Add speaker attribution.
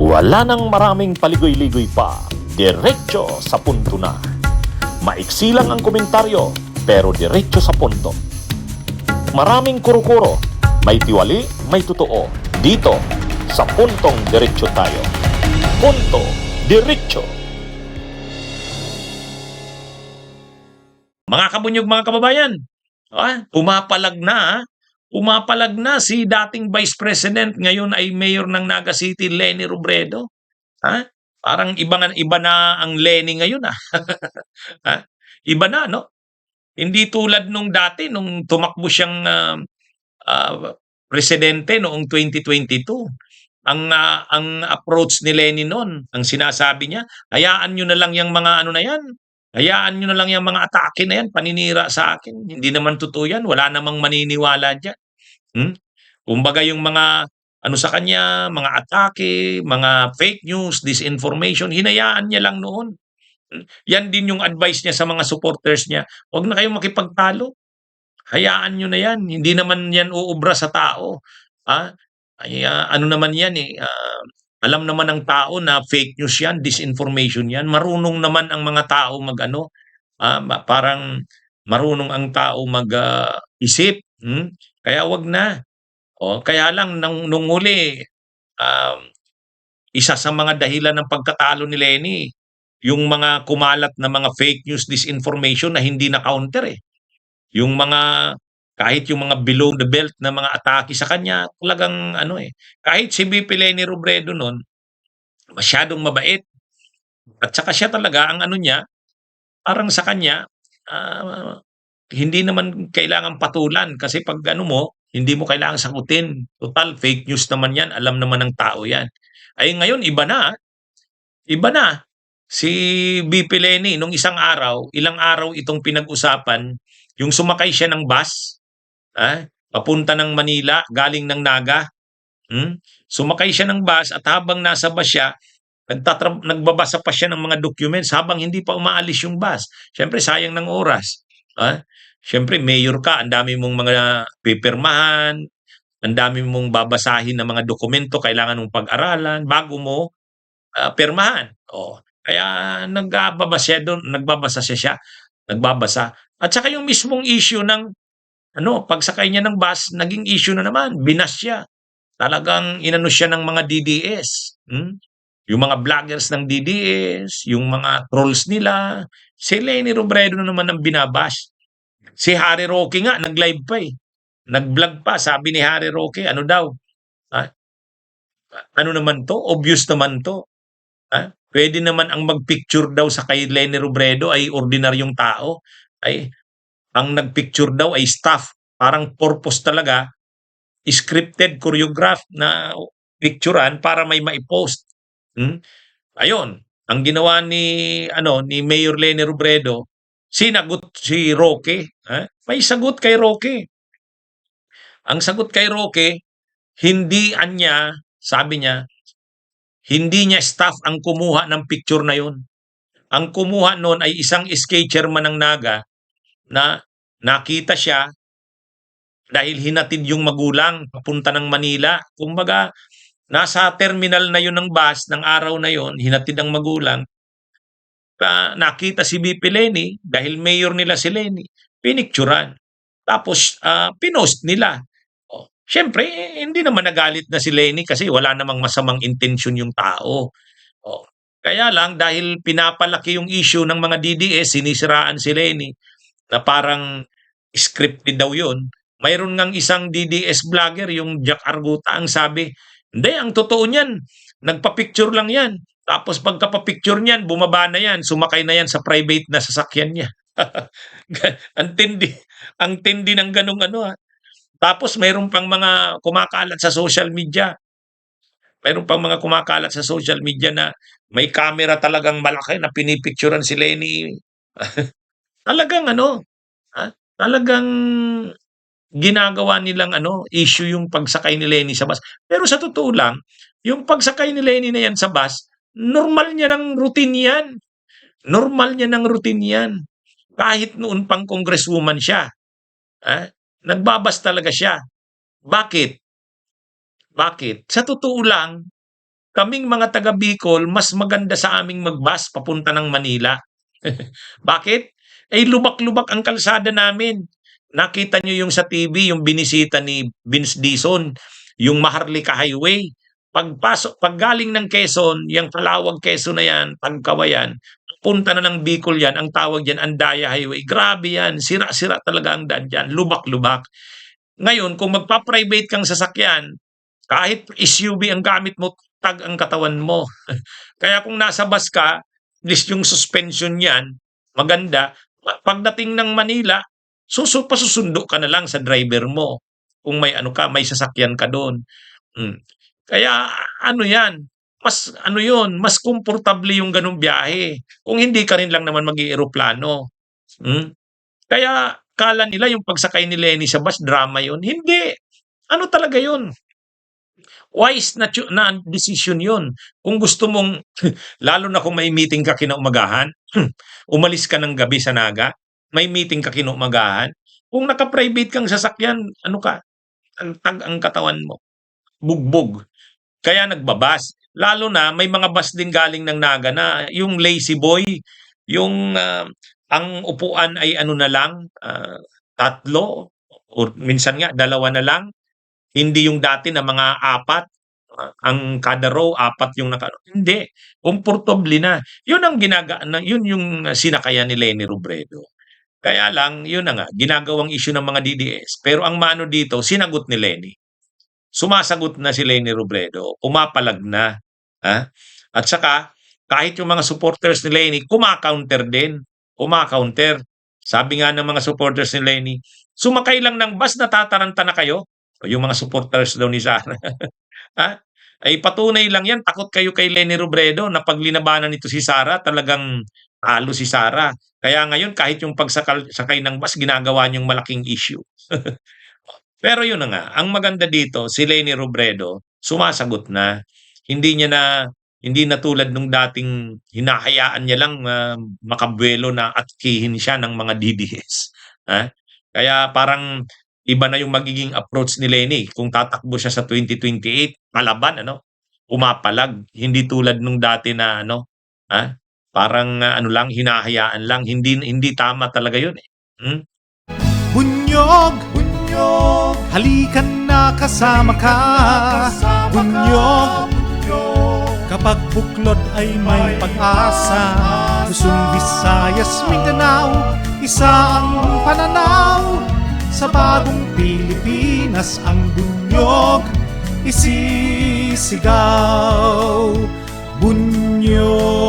Speaker 1: Wala nang maraming paligoy-ligoy pa, diretso sa punto na. Maiksi lang ang komentaryo, pero diretso sa punto. Maraming kuro-kuro, may tiwali, may totoo. Dito, sa puntong diretso tayo. Punto, diretso.
Speaker 2: Mga kabunyog, mga kababayan, pumapalag na, pumapalag na si dating Vice President, ngayon ay Mayor ng Naga City, Leni Robredo. Parang iba na ang Leni ngayon. Iba na, no? Hindi tulad nung dati, nung tumakbo siyang presidente noong 2022. Ang approach ni Leni noon, ang sinasabi niya, hayaan nyo na lang yung mga ano na yan. Hayaan nyo na lang yung mga atake na yan, paninira sa akin. Hindi naman totoo yan, wala namang maniniwala dyan. Kumbaga yung mga ano sa kanya, mga atake, mga fake news, disinformation, hinayaan niya lang noon. Yan din yung advice niya sa mga supporters niya. Huwag na kayong makipagtalo. Hayaan nyo na yan. Hindi naman yan uubra sa tao. Ano naman yan alam naman ng tao na fake news yan, disinformation yan. Marunong naman ang mga tao mag-ano, parang marunong ang tao mag-isip. Kaya wag na. Kaya lang nung huli, isa sa mga dahilan ng pagkatalo ni Leni, yung mga kumalat na mga fake news, disinformation na hindi na-counter Yung mga kahit yung mga below the belt na mga atake sa kanya, talagang kahit si VP Leni Robredo noon, masyadong mabait. At saka siya talaga, ang ano niya, parang sa kanya, hindi naman kailangan patulan kasi pag ano mo, hindi mo kailangan sagutin. Total, fake news naman yan, alam naman ng tao yan. Ay ngayon, iba na. Iba na. Si VP Leni, nung ilang araw itong pinag-usapan, yung sumakay siya ng bus, papunta ng Manila, galing ng Naga. Sumakay siya ng bus at habang nasa bus siya, nagbabasa pa siya ng mga documents habang hindi pa umaalis yung bus. Siyempre, sayang ng oras. Siyempre, mayor ka, ang dami mong mga pipirmahan, ang dami mong babasahin na mga dokumento, kailangan mong pag-aralan bago mo pirmahan. Kaya nagbabasa siya. Nagbabasa. At saka yung mismong issue ng pagsakay niya ng bus, naging issue na naman. Binas siya. Talagang inano siya ng mga DDS. Yung mga vloggers ng DDS, yung mga trolls nila. Si Leni Robredo na naman ang binabash. Si Harry Roque nga, nag-live pa Nag-vlog pa, sabi ni Harry Roque, ano daw? Ano naman to? Obvious naman to. Pwede naman ang mag-picture daw sa kay Leni Robredo ay ordinaryong tao. Ang nag-picture daw ay staff. Parang purpose talaga, scripted, choreographed na picturean para may maipost. Ayun, ang ginawa ni Mayor Leni Robredo, sinagot si Roque. May sagot kay Roque. Ang sagot kay Roque, sabi niya, hindi niya staff ang kumuha ng picture na yun. Ang kumuha noon ay isang SK chairman ng Naga na nakita siya dahil hinatid yung magulang papunta ng Manila. Kumbaga, nasa terminal na yun ng bus ng araw na yun, hinatid ang magulang. Nakita si VP Leni, dahil mayor nila si Leni, pinicturan. Tapos, pinost nila. Siyempre, hindi naman nagalit na si Leni kasi wala namang masamang intensyon yung tao. Kaya lang, dahil pinapalaki yung issue ng mga DDS, sinisiraan si Leni, na parang scripted daw yun. Mayroon ngang isang DDS vlogger, yung Jack Arguta, ang sabi, hindi, ang totoo niyan, nagpa-picture lang yan. Tapos pagka-picture niyan, bumaba na yan, sumakay na yan sa private na sasakyan niya. Ang tindi ng ganung Tapos mayroon pang mga kumakalat sa social media. Mayroon pang mga kumakalat sa social media na may camera talagang malaki na pinipicturean si Leni. Talagang talagang ginagawa nilang issue yung pagsakay ni Leni sa bus. Pero sa totoo lang, yung pagsakay ni Leni na yan sa bus, normal niya ng routine yan. Normal niya ng routine yan. Kahit noon pang congresswoman siya. Nagbabas talaga siya. Bakit? Sa totoo lang, kaming mga taga Bicol, mas maganda sa aming mag-bus papunta ng Manila. Bakit? Eh, lubak-lubak ang kalsada namin. Nakita nyo yung sa TV, yung binisita ni Vince Dizon, yung Maharlika Highway. Pagpasok, pag galing ng Quezon, yung Calawag Quezon na yan, Pagkawayan, punta na ng Bicol yan, ang tawag yan, Andaya Highway. Grabe yan, sira-sira talaga ang daan dyan, lubak-lubak. Ngayon, kung magpa-private kang sasakyan, kahit SUV ang gamit mo, tag ang katawan mo. Kaya kung nasa bus ka, at least yung suspension niyan, maganda. Pagdating ng Manila, pasusundo ka na lang sa driver mo. Kung may ano ka, may sasakyan ka doon. Mm. Kaya ano yan, mas ano yun, mas komportable yung ganung biyahe. Kung hindi ka rin lang naman mag-eroplano. Mm. Kaya kala nila yung pagsakay ni Lenny sa bus, drama yun. Hindi. Ano talaga yun? Wise na decision yun. Kung gusto mong, lalo na kung may meeting ka kinaumagahan, umalis ka ng gabi sa Naga, may meeting ka kinaumagahan, kung naka-private kang sasakyan, ano ka, ang katawan mo, bugbog. Kaya nagbabas. Lalo na may mga bus din galing ng Naga na yung lazy boy, yung ang upuan ay ano na lang, tatlo, o minsan nga dalawa na lang, hindi yung dati na mga apat, ang kada row, apat yung hindi, komportable na. Yun ang yun yung sinakayan ni Lenny Robredo. Kaya lang, yun na nga, ginagawang issue ng mga DDS. Pero ang mano dito, sinagot ni Lenny. Sumasagot na si Lenny Robredo, pumapalag na. Ha? At saka, kahit yung mga supporters ni Lenny, kumakounter din. Kumakounter. Sabi nga ng mga supporters ni Lenny, sumakay lang ng bus, natataranta na kayo. O yung mga supporters daw ni Sara. Ha? Ay patunay lang yan, takot kayo kay Lenny Robredo na pag linabanan nito si Sara, talagang talo si Sara. Kaya ngayon, kahit yung pagsakay ng bus, ginagawa niyong malaking issue. Pero yun na nga, ang maganda dito, si Lenny Robredo, sumasagot na. Hindi na tulad nung dating hinahayaan niya lang makabuelo na atkihin siya ng mga DDS. Ha? Kaya parang iba na yung magiging approach ni Lenny. Kung tatakbo siya sa 2028, palaban, ano? Umapalag. Hindi tulad nung dati na, ano? Ha? Parang ano lang, hinahayaan lang. Hindi tama talaga yun eh. Hmm?
Speaker 3: Bunyog, bunyog, halikan na kasama ka. Bunyog, kapag buklod ay may pag-asa. Luzon, Visayas, Mindanao, isa ang pananaw. Sa bagong Pilipinas ang bunyog isisigaw. Bunyog.